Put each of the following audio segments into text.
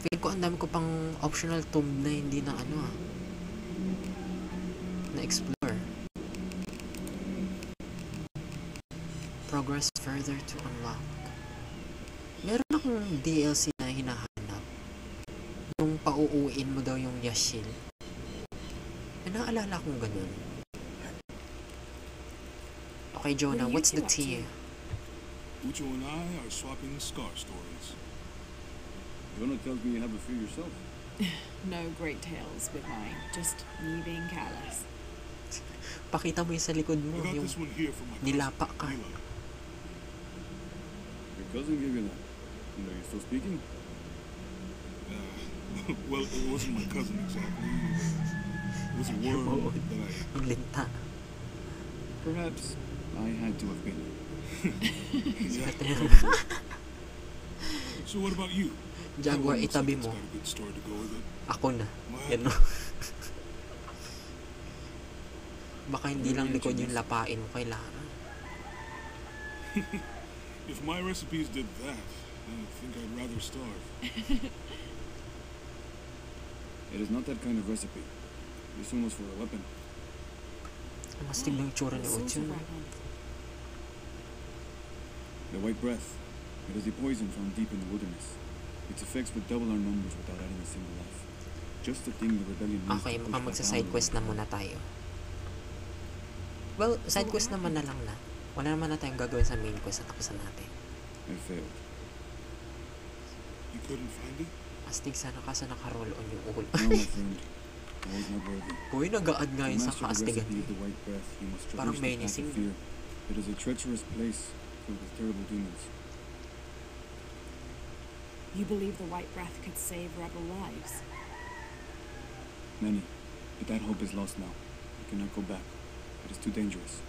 feel ko ang dami ko pang optional tomb na hindi na na explore. Progress further to unlock. Meron akong DLC na hinahanap. Yung pauuin mo daw yung Yashil. Naalala kong ganun. Okay, Jonah, what's the tea? Ucho and I are swapping scar stories. Jonah tells me you have a few yourself. No great tales with mine, just me being careless. Pakita mo yung sa likod mo, I got yung this one here from my nilapa ka. Eli. Your cousin gave you that. You know, you're still speaking? Well, it wasn't my cousin exactly. It was a worm that I... Yung linta. Perhaps I had to have been. Yeah. So what about you? Jaguar, That one looks itabi like mo. it's got a good story to go with it. Ako na. Yan no. Baka hindi lang likod yung lapain mo kay Lara. If my recipes did that, I think I'd rather starve. It is not that kind of recipe. This one was for a weapon. Mas tignan yung tsura ni Sauce Ucho. of Raglan. The white breath. It is a poison found deep in the wilderness. Its effects would double our numbers without adding a single life. Just the thing the rebellion needs Okay, to push mukhang back magsa-side our quest na muna tayo. Well, side quest naman na lang na. Wala naman na tayong gagawin sa main quest at tapusan natin. I failed. You couldn't find it? Astig sana kaso naka-roll on yung ulo. No, my friend. I was not worthy. Uy, nag-aad nga To yun sa master the kaastigan. recipe of the white breath, you must Parang traverse the path menacing. of fear. It is a treacherous place filled with terrible demons. You believe the White Breath could save rebel lives? Many. But that hope is lost now. I cannot go back. It is too dangerous.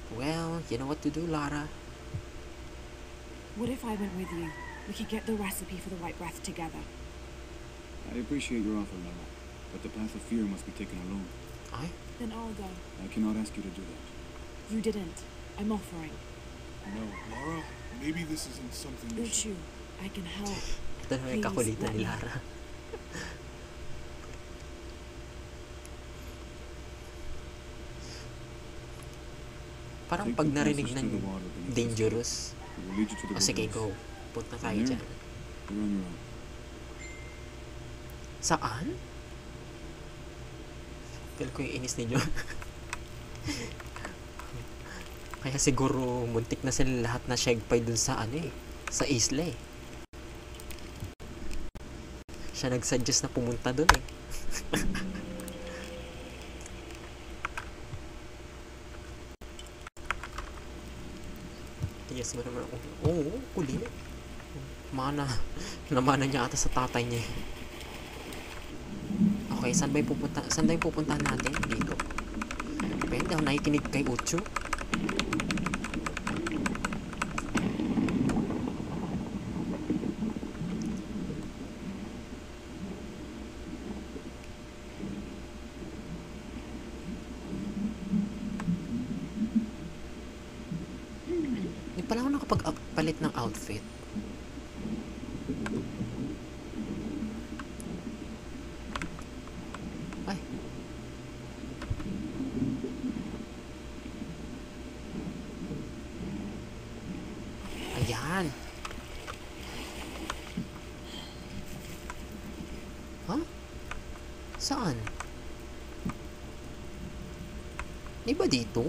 Well, you know what to do, Lara. What if I went with you? We could get the recipe for the White Breath together. I appreciate your offer, Lara, but the path of fear must be taken alone. Ay, Then I'll go. I cannot ask you to do that. You didn't. I'm offering. No. Laura, maybe this isn't something you should... Uchu, I can help. ito na yung kakulitan ni Lara. Parang Take pag the narinig passage ng to the water beneath the dangerous, It will lead you to the o sige, wilderness. go. Punta tayo There? dyan. You're on your own. Saan? Feel ko yung inis ni John. Kaya siguro muntik na sila lahat na shagpay dun sa sa isla eh. Siya nag-suggest na pumunta dun eh. Yes mo naman ako. Oo, kulit. Namana niya ata sa tatay niya. Okay, saan ba yung pupunta? Saan ba yung pupuntahan natin? Dito. Depende ako nakikinig kay Ucho. Hindi pala ako nakapag-palit ng outfit. Ay. Ayan. Huh? Saan? Di ba dito?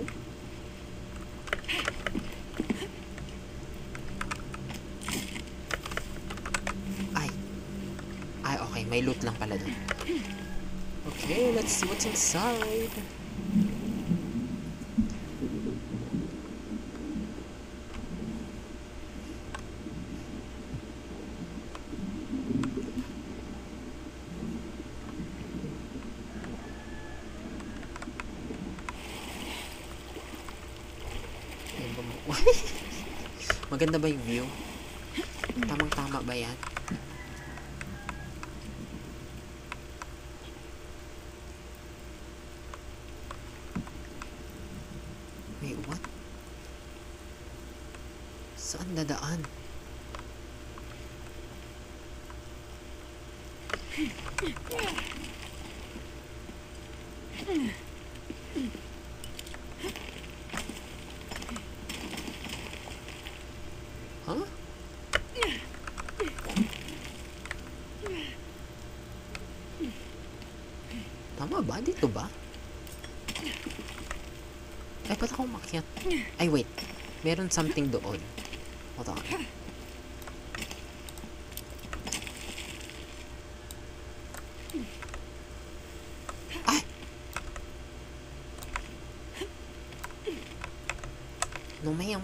Ay, okay. May loot lang pala doon. Okay, let's see what's inside. Maganda ba yung view? Tamang-tama ba yan? Wait, what? Saan dadaan? Huh? Tama ba? Dito ba? Ay, ba't ako umakyat? Ay, wait. Meron something doon. Hold on. Ay! No, ma'am.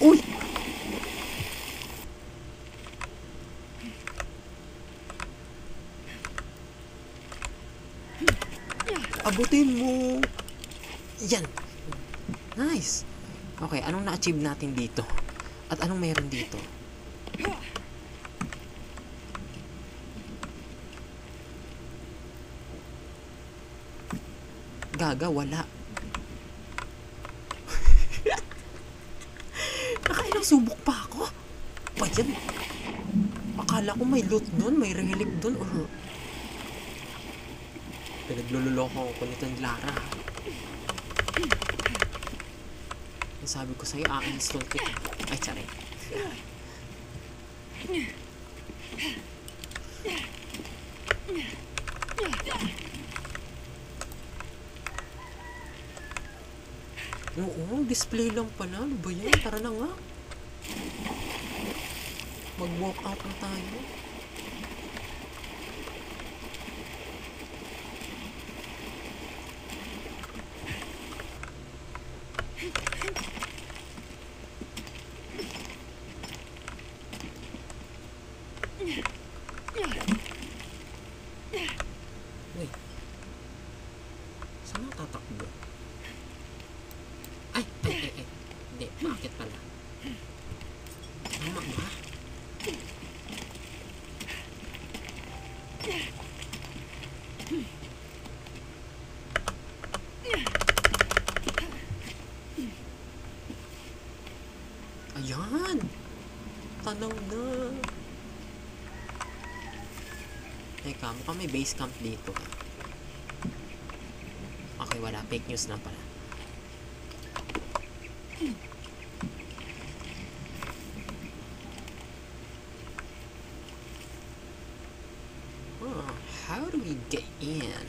Uy! Abutin mo! Yan! Nice! Okay, anong na-achieve natin dito? At anong meron dito? Gaga, wala. Nakailang subok pa ako. Pa yan? Akala ko may loot dun, may relic dun, or... Pinaglululoko ko nito ni Lara. Ang sabi ko sa'yo, install kita. Ay, tsari. Oo, display lang pala. Ano ba yan? Tara na nga. Mag-walk out na tayo. Wait. Saan ako tatakbo? Ay! Hindi, bakit pala? Tama ba? Ayan! Tanaw na! Teka, mukhang may base camp dito. Okay, wala. Fake news lang pala. How do we get in?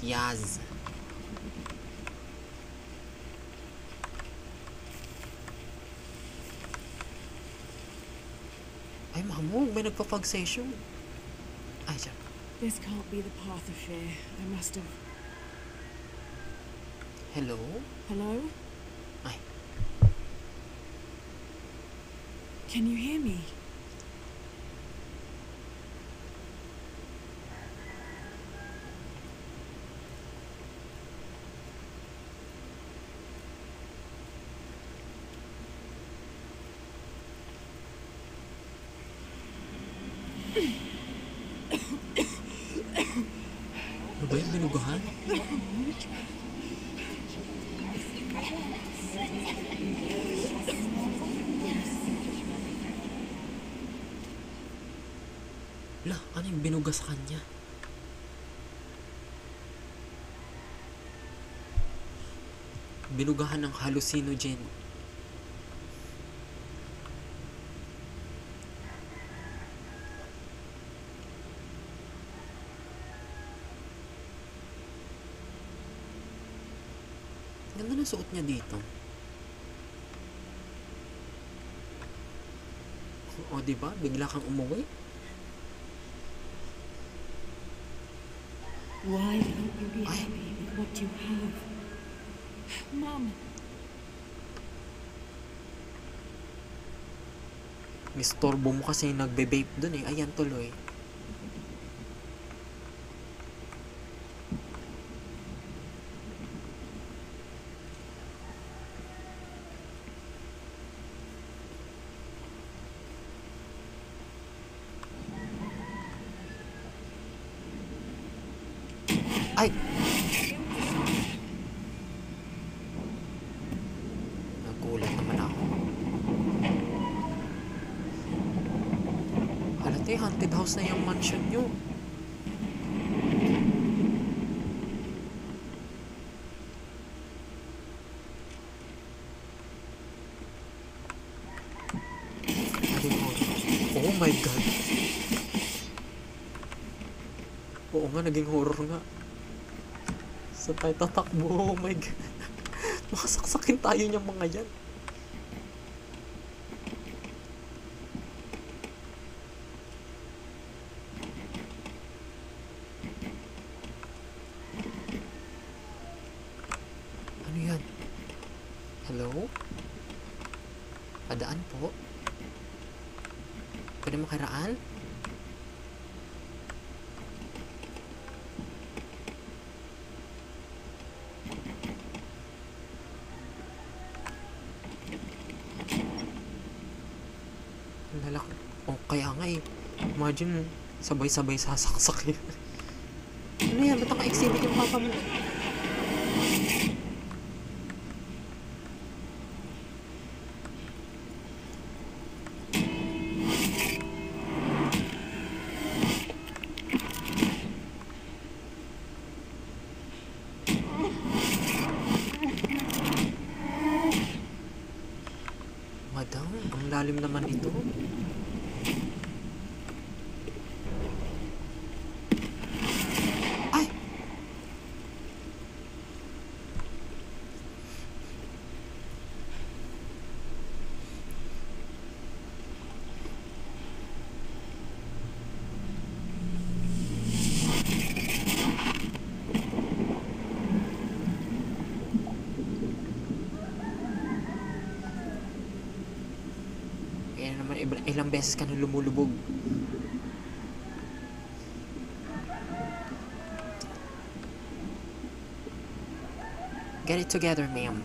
Yaz. Ay, mamog. May nagpa-fog-session. Ay, siya. This can't be the path of fear. I must have... Hello? Hello? Ay. Can you hear me? Ano ba yung binugahan? La, ano yung binuga sa kanya? Binugahan ng hallucinogen. Ganda ng suot niya dito. O, diba? Bigla kang umuwi. Why can't you be happy with what you have? Mom! Mistorbo mo kasi yung nagbe-vape dun eh. Ayan tuloy. Ay! Tapos na yung mansion nyo. Oh my god. Oo nga, naging horror nga. Saan tayo tatakbo? Oh my god. Makasaksakin tayo niyang mga yan. Ano yan? Hello? Padaan po? Pwede makaraan? Lalaki. Oh, kaya nga eh. Imagine, sabay-sabay sasaksak yun. Ano yan? Ba't naka-exhibit yung papa mo? Madam, ang lalim naman ito. Ay! Kaya naman ilang beses ka na lumulubog. Get it together, ma'am.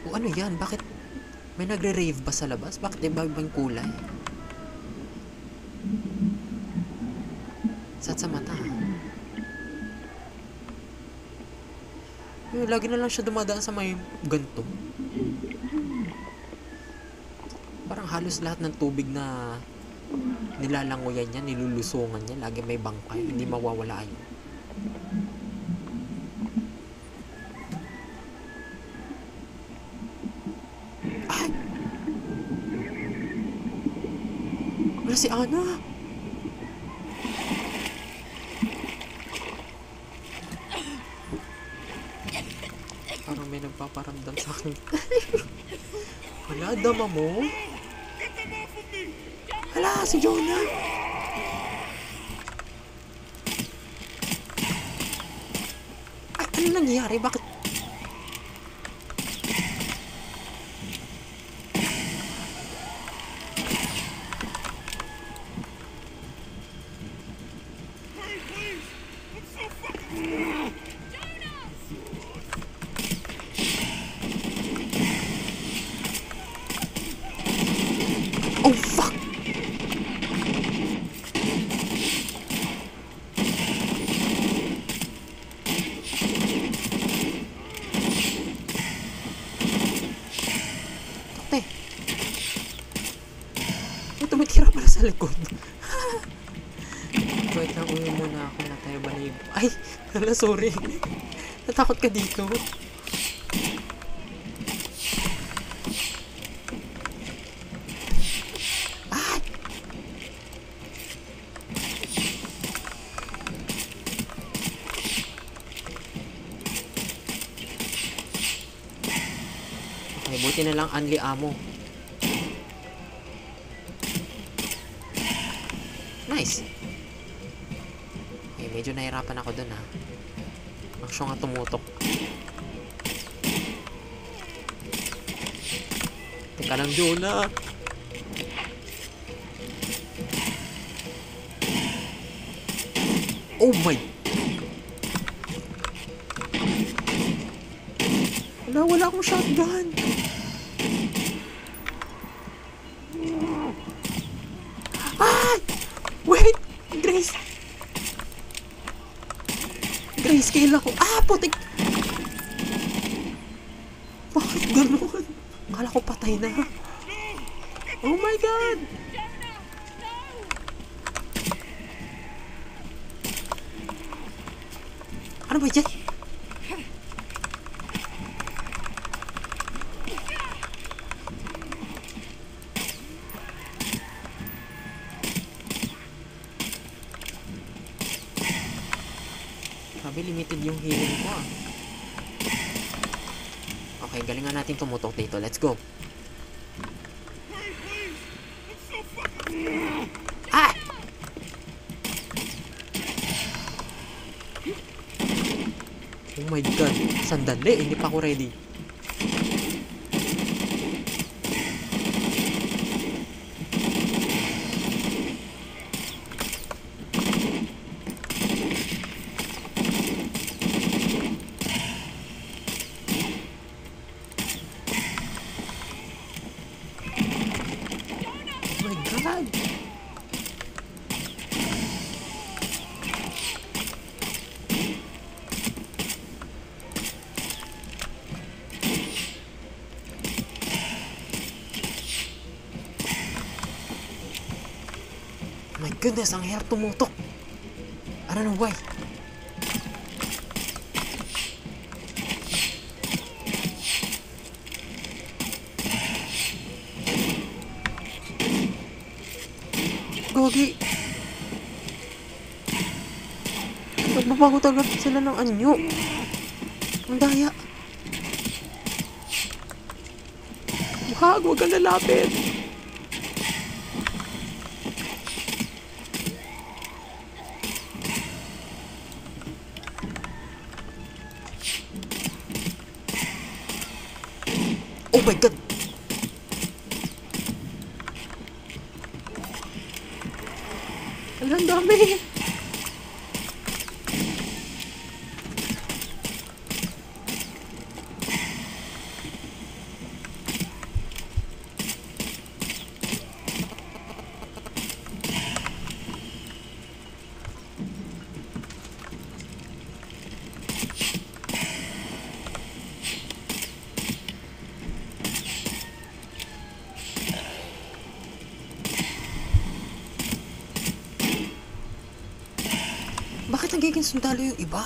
O ano yan? Bakit may nagre-rave ba sa labas? Bakit iba-ibang kulay? Sat sa mata. Lagi na lang siya dumadaan sa may ganto. Parang halos lahat ng tubig na nilalangoyan niya, nilulusungan niya, lagi may bangkay, hindi mawawala yun. Ay! Wala si Ana! Parang may nagpaparamdam sa akin. Wala, dama mo? Hala, si Jonah! Ay, ano nangyari? Bakit? Hurry, please! I'm so fucking... Oh, fuck! Ate! May tumitira pala sa likod. Wait lang, uwi muna ako na tayo baliw. Ay! Hala, sorry. Natakot ka dito. Okay, buti na lang only ammo. Nice. Okay, medyo nahirapan ako dun ha. Ang siya nga tumutok. Teka lang, Jonah. Oh my. Wala akong shotgun. Ah! Wait! Grace! Grace, kill ako. Ah, putik! Bakit ganun? Akala ko patay na. Oh my God! Ano ba dyan? Sabi, limited yung healing ko ah. Okay, galingan natin tumutok dito. Let's go. Ah! Oh my God. Sandali, hindi pa ako ready. Oh my God. My goodness, ang hirap tumutok. I don't know why. Gogi. Nagbabago talaga sila ng anyo. Ang daya. Huwag kang lalapit. Oh my God! Ang dami! Bakit nagiging sundalo yung iba?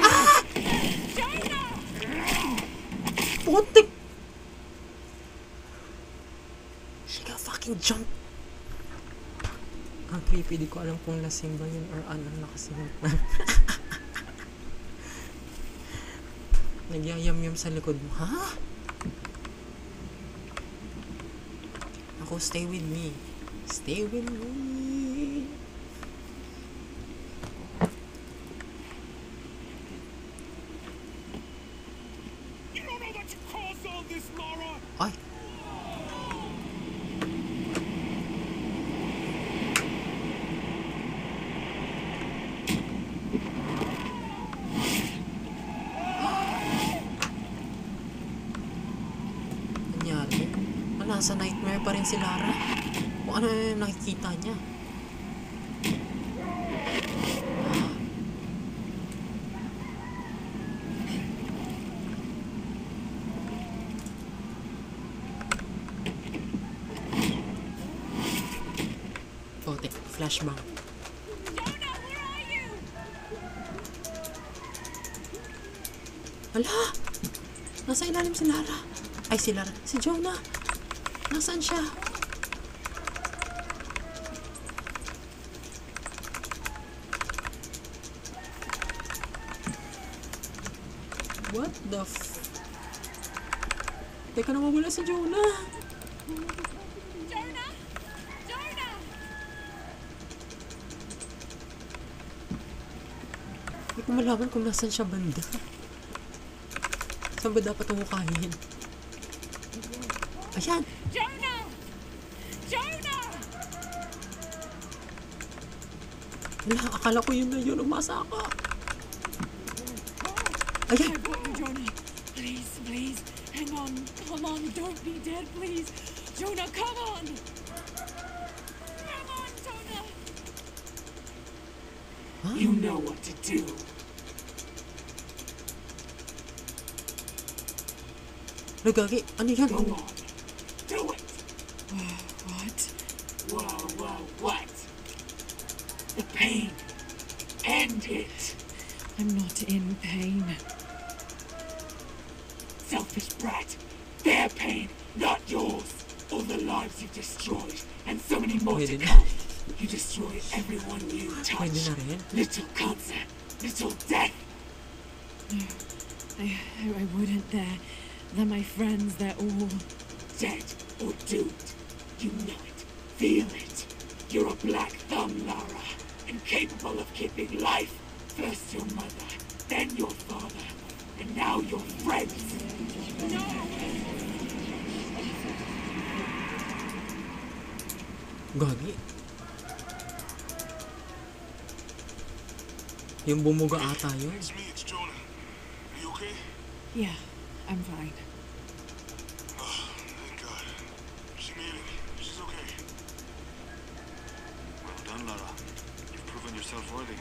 Ah! Putik! She got fucking jumped. Ang creepy, di ko alam kung lasing ba yun or ano nakasimulat na. Nagyayam-yam sa likod mo. Ha? Ako, stay with me. Stay with me. You don't know that you caused all this, Lara! Ay! Nangyari? Nasa nightmare pa rin si Lara. Kung ano yung nakikita niya. Oh, flashbang. Hala! Nasa ilalim si Lara. Ay, si Lara. Si Jonah. Nasaan siya? What the Teka, nawawala si Jonah. Jonah! Jonah! Hindi ko malaman kung nasaan siya banda. Saan ba dapat umukahin? Ayan! Jonah! Jonah! Wala, akala ko yun na yun. Umasa ako. Ayan. I brought you, Jonah. Please, please, hang on. Come on, don't be dead, please. Jonah, come on. Come on, Jonah. Huh? You know what to do. Nagagi. Ano yan? Go on. Do it. What? What? The pain. End it. I'm not in pain. Selfish brat. Their pain, not yours. All the lives you've destroyed, and so many more to Pwede na. come. You destroy everyone you touch. Pwede na rin. Little cancer, little death. I wouldn't. They're my friends. They're all. Dead or doomed. You know it. Feel it. You're a black thumb, Lara. Incapable of keeping life. First your mother, then your father, and now your friends. Gagi. Yung bumuga ata yun. It's me, it's Jonah. Are you okay? Yeah, I'm fine. Oh, thank God. She made it. She's okay. Well done, Lara. You've proven yourself worthy.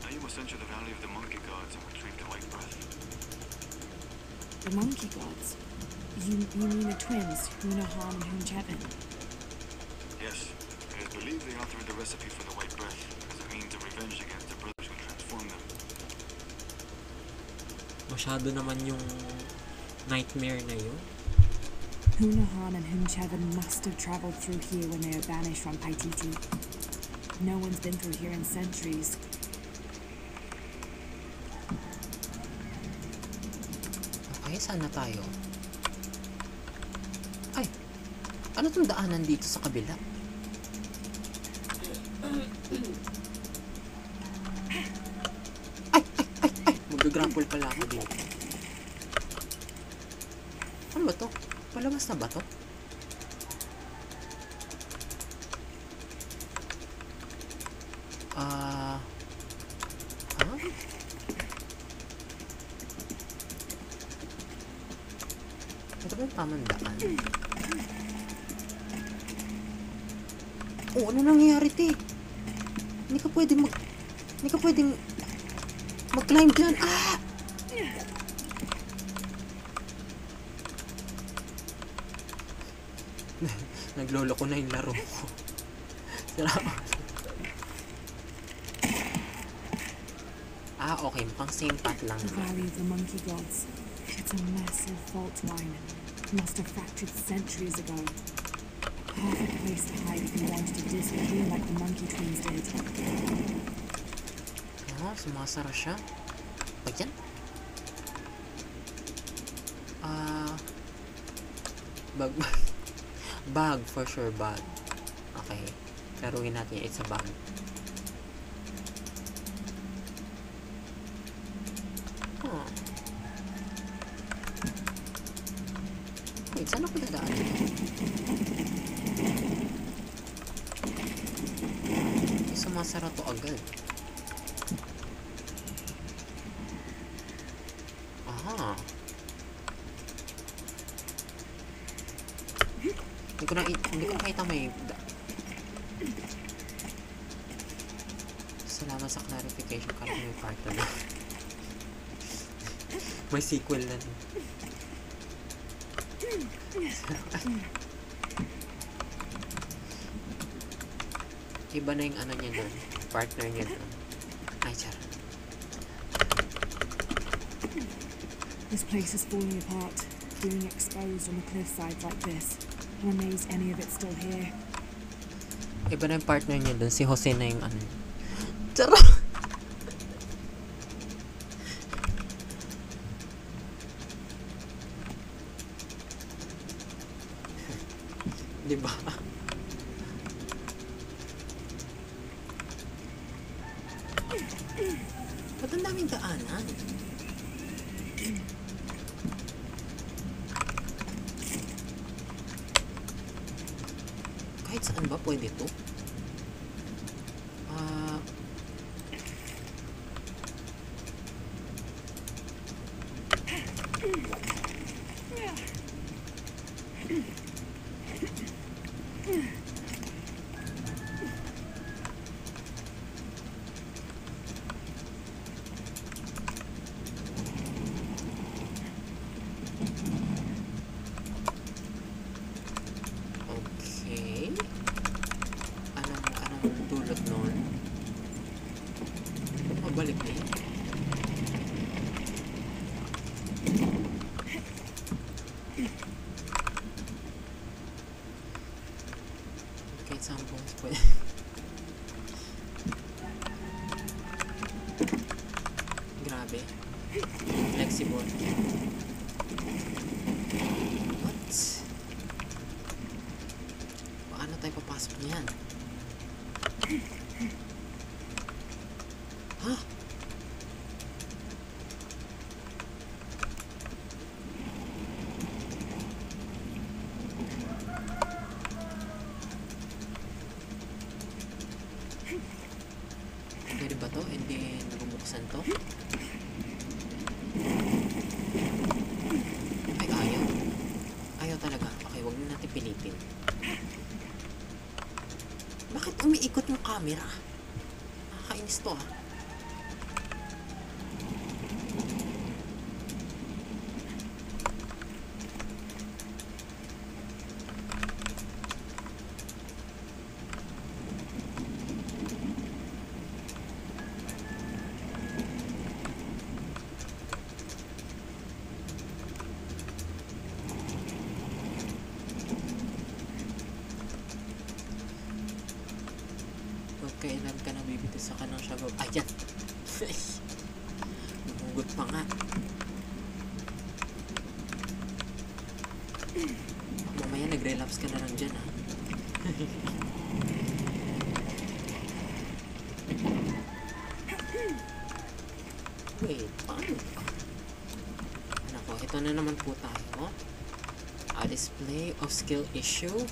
Now you must enter the Valley of the Monkey Gods and retrieve the White Breath. The monkey gods. You mean the twins, Hunahan and Hunchevin? Yes, it is believed they authored the recipe for the White Breath as a means of revenge against the brothers who transformed them. Masyado naman yung nightmare na yun. Hunahan and Hunchevin must have traveled through here when they were banished from Paititi. No one's been through here in centuries. Okay, saan na tayo? Ay! Ano tong daanan dito sa kabila? Ay! Mag-grapple pala ako dito. Ano ba to? Palabas na ba to? Huh? Ito ba yung tamang daan? Oh, ano nangyayari, te? Hindi ka pwedeng mag-climb dyan. Ah! Naglolo ko na yung laro ko. Salamat. Ah, okay. Mukhang same path lang The naman. Valley of the Monkey Gods. It's a massive fault line. Must have fractured centuries ago. Perfect place to hide if you wanted to disappear like the monkey twins did. Oh, sumasara siya. Pag yan? Bag. Bag, for sure, bag. Okay. Laruin natin yung it's a bag. Huh. Wait, saan ako dadaan dito? Sumasara to agad. Aha. Hindi ko nakita may salamat sa clarification. Kala ko may part na may sequel na. Iba na yung ano niya doon. Partner niya doon. Ay, char. This place is falling apart, being exposed on the cliffsides like this. I'm amazed any of it's still here. Iba na yung partner niya doon. Si Jose na yung ano. Char. Diba? Ba't ang daming daanan? Kahit saan ba pwede to? Flexible. What? Paano tayo papasok niyan? Ha? Pwede ba to? Hindi nabubuksan to? Ay, ayaw. Ayaw talaga. Okay, wag na natin pilitin. Bakit umiikot yung camera? Nakakainis to ah. Huwag kailan ka nabibiti sa kanang shabaw. Ayan! Nahugot pa nga. Mamaya nag-relapse ka na lang dyan ha. Wait, paano? Nako, ito na naman po tayo. A display of skill issue.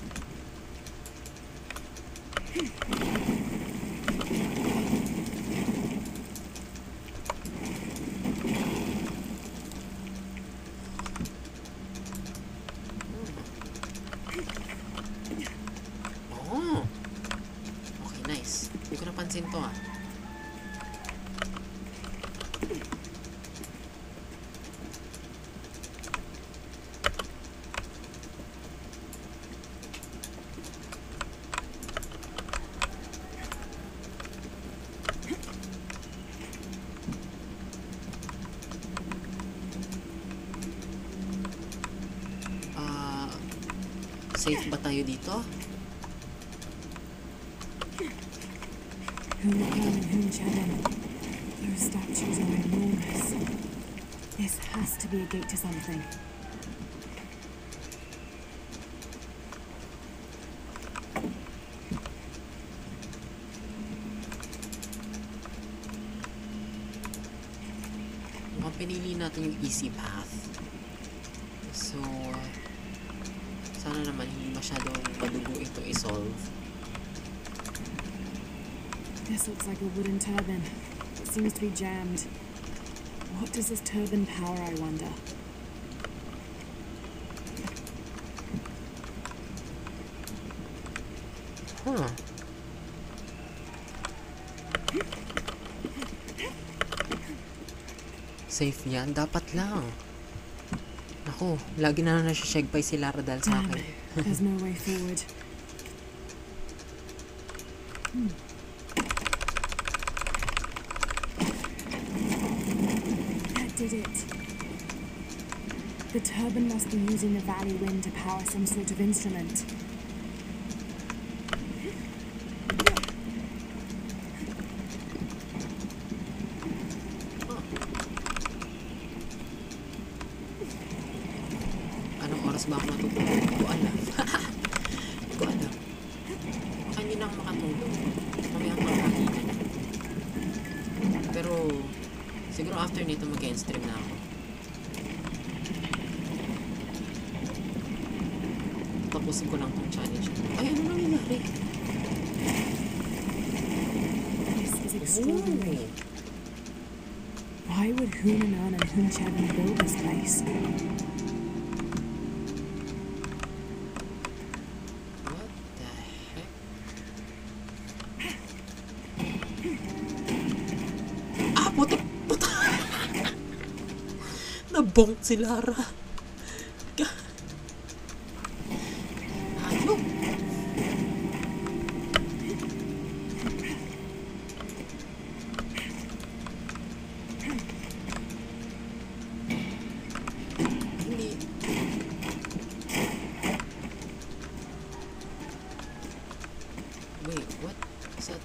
Oh! Okay, nice. Hindi ko napansin to ah. Safe ba tayo dito? Hunkan and Hunchadan. Those statues are enormous. This has to be a gate to something. Mukhang pinili natin yung easy path. So, sana naman hindi masyadong madugo ito i-solve. This looks like a wooden turban. It seems to be jammed. What does this turban power, I wonder? Huh. Safe yan? Dapat lang. Ako, lagi na nasa-shagpay si Lara dahil sa Damn akin. it. There's no way forward. That did it. The turban must be using the valley wind to power some sort of instrument. Anong oras ba ako matutulog? Hindi ko alam. Hindi ko alam. Baka hindi na ako makatulog. Mamaya ako makakita na. Pero, siguro after nito mag-end-stream na ako. Tapusin ko lang tong challenge. Ay, ano nangyayari? This is extraordinary. Why would Hunanan and Hunchadan build this place? What the heck? Ah, putik! Puta! Nabonk si Lara. Ano? Hindi. Wait, what is that?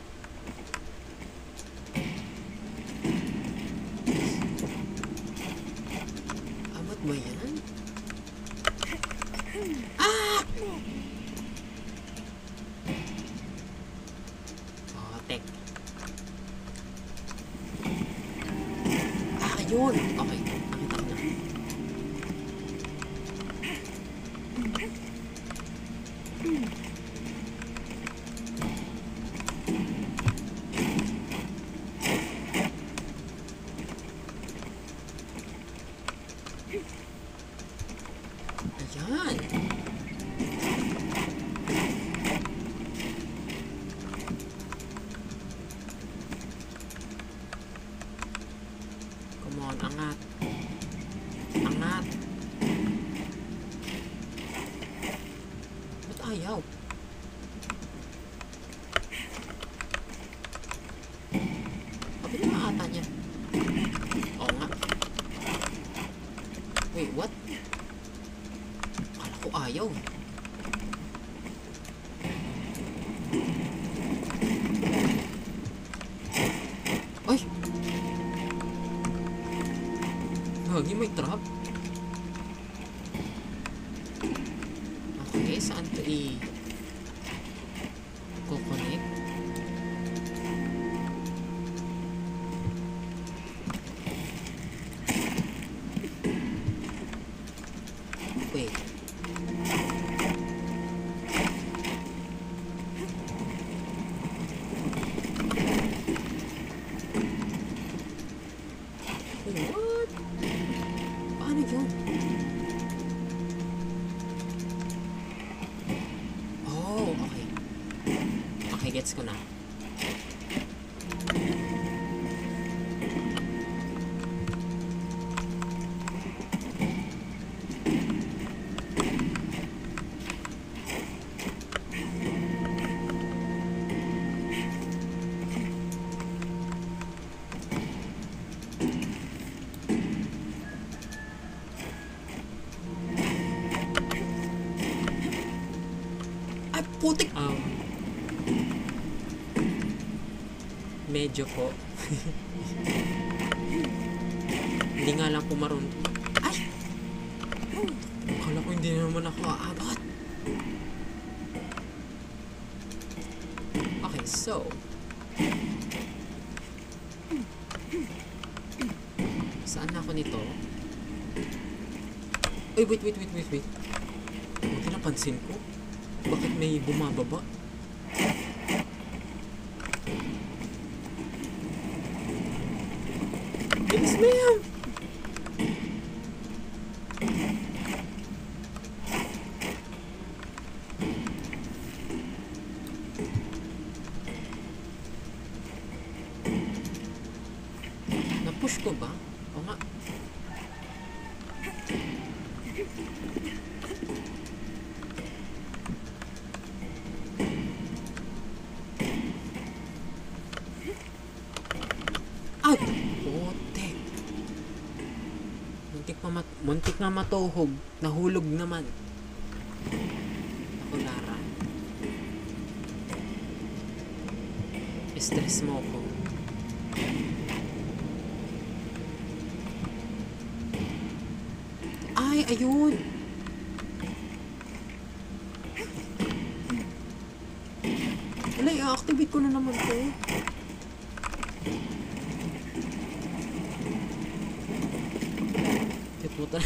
ba yan? Ah! Oh, tek. Ah, ayun. Okay, nakita ko na. Ayan. Come on, angat. Angat. Ba't ayaw? Kapit na ata niya. Oo nga. Wait, what? Akala ko ayaw. Ay! Hagi, may trap. Okay, saan to i-connect? Wait. What? Paano yun? Oh, okay. Okay, gets ko na. Ay, putik! Medyo po. Hindi nga lang po marunong. Ay! Akala ko hindi naman ako aabot. Okay, so. Saan na ako nito? Ay, wait. Buti napansin ko. Bakit may bumababa? Yes, ma'am! Na-push ko ba? O nga. Ay! Putek. Muntik na matuhog. Nahulog naman. Ako, Lara. Stress mo ko. Ay, ayun! Wala, i-activate ko na naman to. Puta.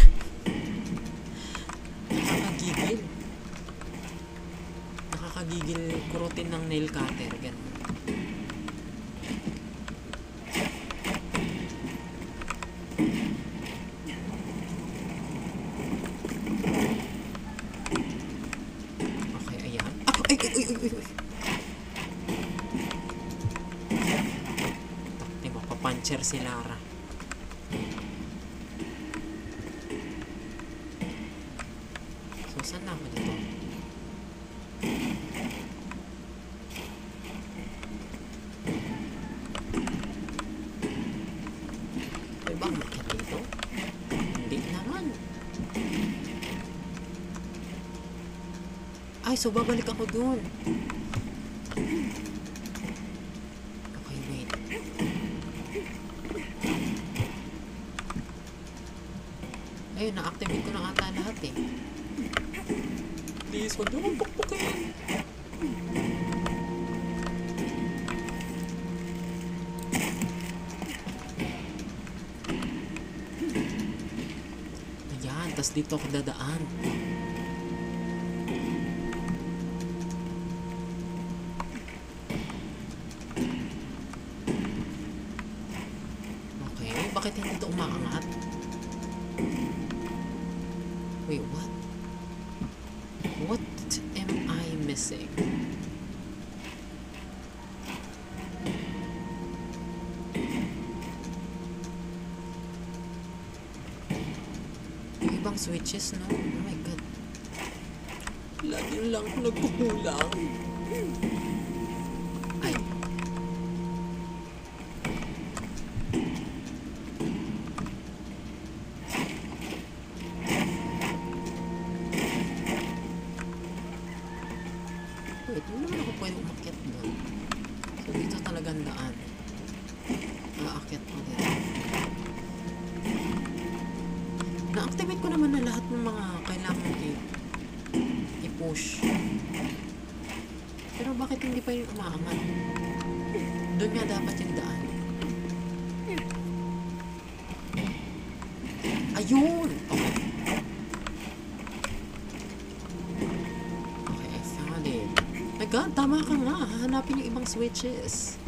Nakakagigil. Nakakagigil kurutin ng nail cutter. Ganun. Okay, ayan. Ay! Takti, mapapuncher si Lara. Saan na ako dito? May ba umakyat dito? Hindi naman. Ay, so babalik ako dun. Okay, wait. Ayun, na-activate ko na ata lahat eh. Please, huwag niyo akong pukpukin. Ayan, tas dito ako dadaan. Okay, bakit hindi ito umaangat? Wait, what? What am I missing? Yung ibang switches, no? Oh my god. Lagi lang ako nagkukulang. Ay. Wait, hindi naman ako pwede umakyat doon. So, dito talagang daan. Aakyat ko dito. Na-activate ko naman na lahat ng mga kailangan i-push. Pero bakit hindi pa yung umaangat? Doon nga dapat yung daan. Ayun! Okay. Okay, I found it. My god, tama ka nga. Hahanapin yung ibang switches.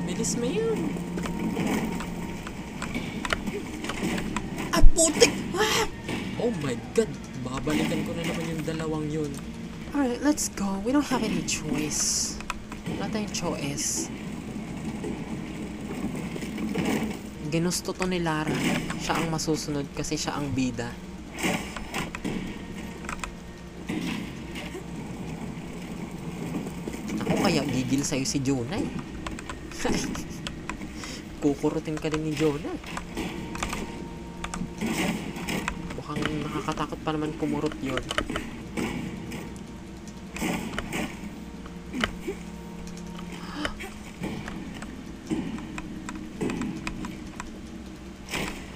Bilis mo yun. Ah, putik! Ah! Oh my god. Babalikan ko na naman yung dalawang yun. Alright, let's go. We don't have any choice. Wala tayong choice. Ginusto to ni Lara. Siya ang masusunod kasi siya ang bida. Ako kaya gigil sa'yo si Jonah eh. Kukurutin ka din ni Jonah. Mukhang nakakatakot pa naman kumurot yun.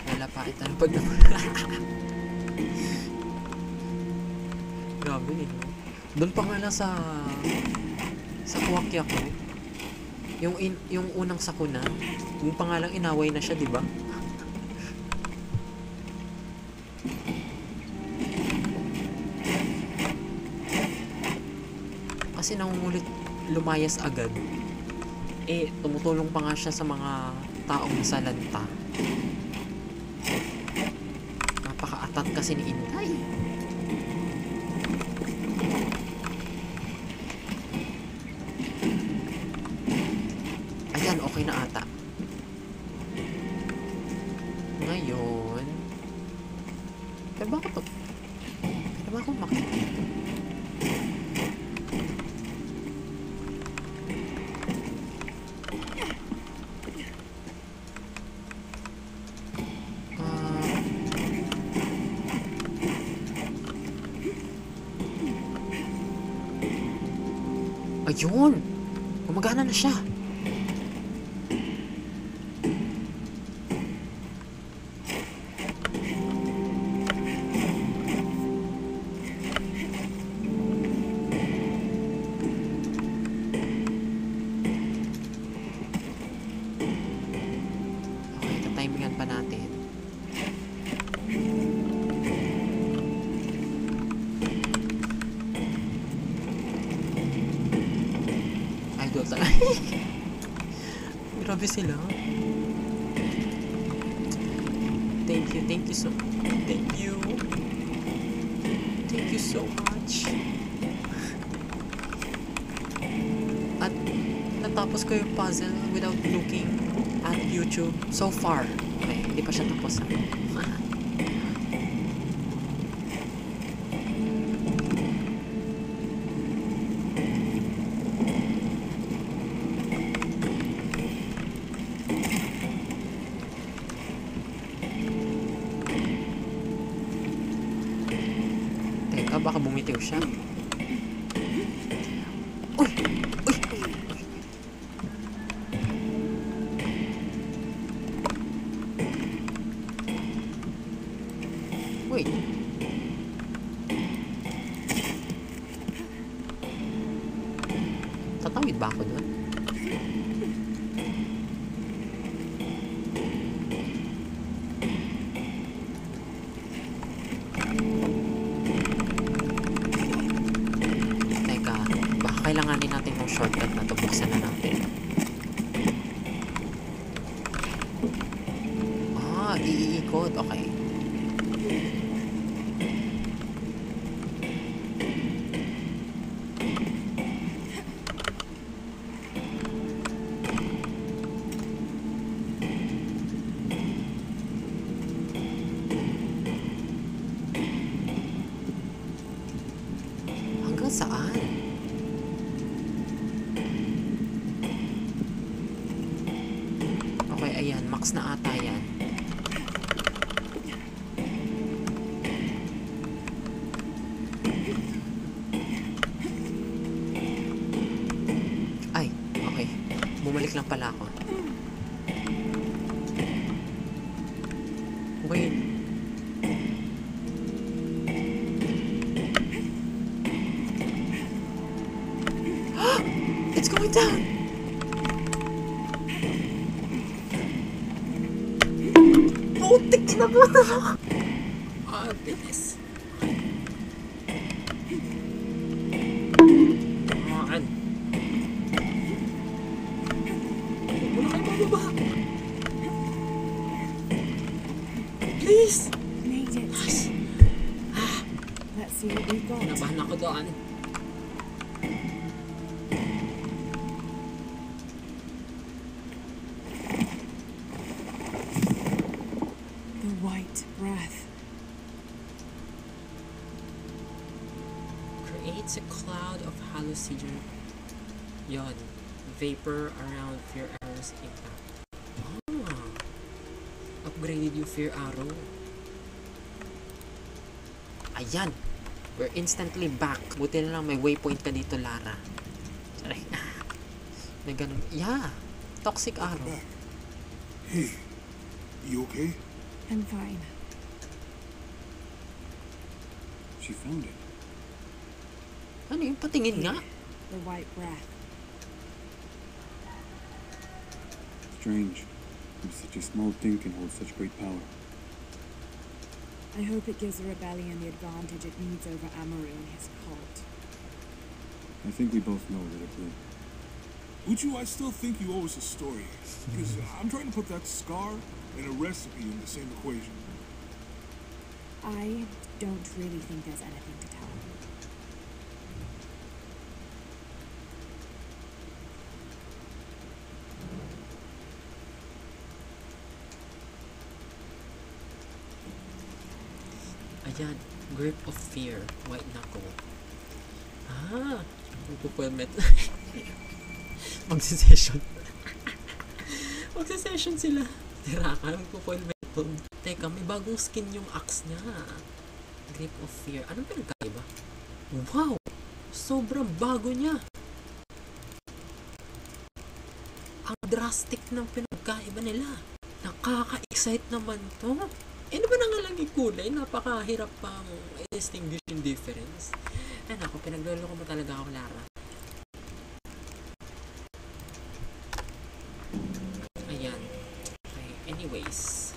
Wala pa ito ng pag grabe eh. Doon pa nga na sa Kuwakya ko. Yung unang sakuna, yung pangalang inaway na siya, di ba? Kasi nangungulit lumayas agad. Eh, tumutulong pa nga siya sa mga taong masalanta. Napaka-atat kasi ni Inday. Ayan, okay na ata. Ngayon, kaya ba ako makikita? Ayun! Gumagana na siya. Okay, tatimingan pa natin. Idol talaga. Grabe sila. Thank you so much. At natapos ko yung puzzle without looking at YouTube so far. Okay, hindi pa siya tapos. Baka bumitiw siya. Uy! Uy! Tatawid ba ako doon? Teka, baka kailanganin natin yung shortcut na to. Buksan na natin. Iikot. Okay. Hanggang saan? Okay, ayan. Max na ata yan. Ay, okay. Bumalik lang pala ako. Wait. It's going down! Putik na po na! Ah, bilis. Maan. Wala kayo bababa. Please! Made it. Let's see what we've got. Nabahan ako doon. The white breath. Creates a cloud of hallucinogen. Yon. Vapor around fear arrow's impact. Ah. Upgraded yung fear arrow. Ayan. We're instantly back. Buti na lang may waypoint ka dito, Lara. Sorry. May ganun. Yeah. Toxic arrow. Hey, you okay? I'm fine. She found it. Ano yung patingin nga? The white breath. Strange. Such a small thing can hold such great power. I hope it gives the rebellion the advantage it needs over Amaru and his cult. I think we both know that it will. Uchu, I still think you owe us a story. Because I'm trying to put that scar and a recipe in the same equation. I don't really think there's anything to tell. Ayan. Grip of Fear. White Knuckle. Ah. Magpupulmet. Magsisession. Magsisession sila. Tira ka. Magpupulmet. Teka, may bagong skin yung axe niya. Grip of Fear. Anong pinagkaiba? Wow! Sobrang bago niya. Ang drastic ng pinagkaiba nila. Nakaka-excite naman to. Ano ba na nga lang yung kulay? Napakahirap pang i-distinguish yung difference. Ay naku, pinaglolo ko mo talaga ako, Lara. Ayan. Okay, anyways.